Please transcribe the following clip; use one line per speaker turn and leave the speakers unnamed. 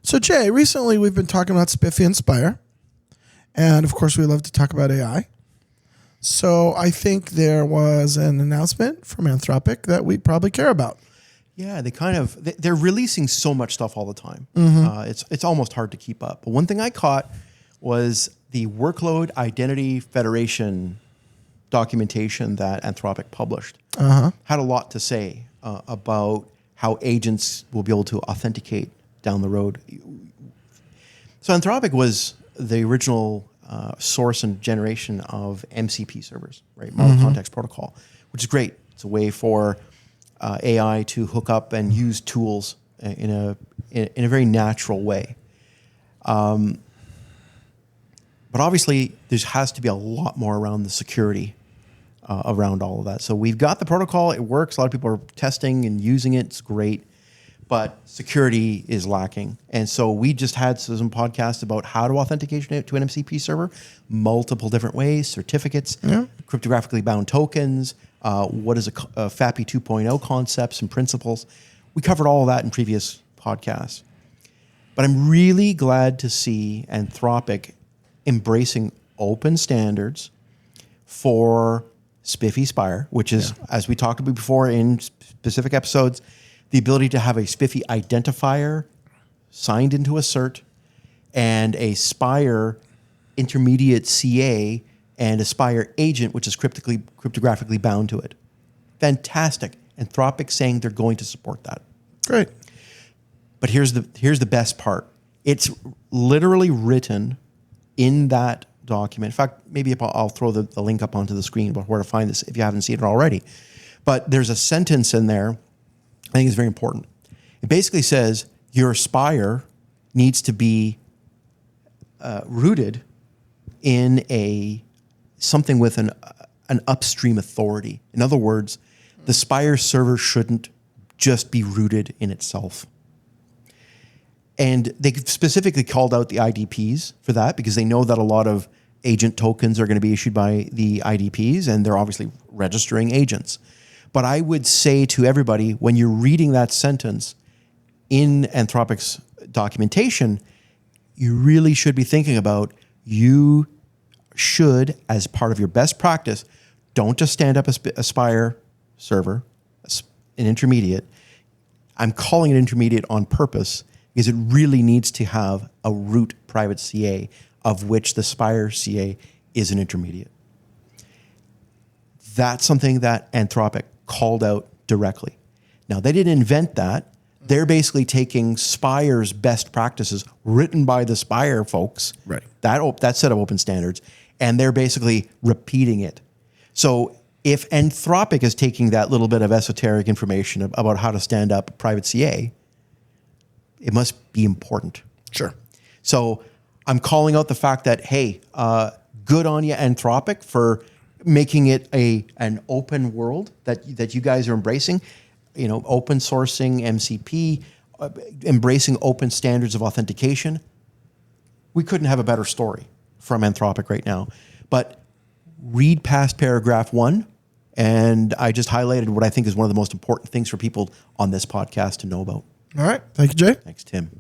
So Jay, recently we've been talking about SPIFFE and SPIRE. And of course we love to talk about AI. So I think there was an announcement from Anthropic that we probably care about.
Yeah, they're releasing so much stuff all the time. It's almost hard to keep up. But one thing I caught was the Workload Identity Federation documentation that Anthropic published. Had a lot to say about how agents will be able to authenticate down the road. So Anthropic was the original source and generation of MCP servers, right? Model Context Protocol, which is great. It's a way for AI to hook up and use tools in a very natural way. But obviously, there has to be a lot more around the security around all of that. So we've got the protocol. It works. A lot of people are testing and using it. It's great. But security is lacking. And so we just had some podcasts about how to authenticate to an MCP server, multiple different ways, certificates, cryptographically bound tokens, what is a FAPI 2.0 concepts and principles. We covered all of that in previous podcasts. But I'm really glad to see Anthropic embracing open standards for SPIFFE SPIRE, which is, as we talked about before in specific episodes, the ability to have a SPIFFE identifier signed into a cert and a SPIRE intermediate CA and a SPIRE agent, which is cryptographically bound to it. Fantastic. Anthropic saying they're going to support that.
Great.
But here's the best part. It's literally written in that document. In fact, maybe I'll throw the link up onto the screen about where to find this if you haven't seen it already. But there's a sentence in there I think is very important. It basically says your SPIRE needs to be rooted in something with an upstream authority. In other words, the SPIRE server shouldn't just be rooted in itself. And they specifically called out the IDPs for that because they know that a lot of agent tokens are going to be issued by the IDPs, and they're obviously registering agents. But I would say to everybody, when you're reading that sentence in Anthropic's documentation, you really should be thinking about, you should, as part of your best practice, don't just stand up a SPIRE server, an intermediate. I'm calling it intermediate on purpose because it really needs to have a root private CA, of which the SPIRE CA is an intermediate. That's something that Anthropic called out directly. Now, they didn't invent that. They're basically taking SPIRE's best practices written by the SPIRE folks,
right?
That set of open standards, and they're basically repeating it. So if Anthropic is taking that little bit of esoteric information about how to stand up a private CA, it must be important.
Sure.
So I'm calling out the fact that, hey, good on you, Anthropic, for making it an open world that you guys are embracing. You know, open sourcing MCP, embracing open standards of authentication. We couldn't have a better story from Anthropic right now. But read past paragraph 1, and I just highlighted what I think is one of the most important things for people on this podcast to know about.
All right. Thank you, Jay.
Thanks, Tim.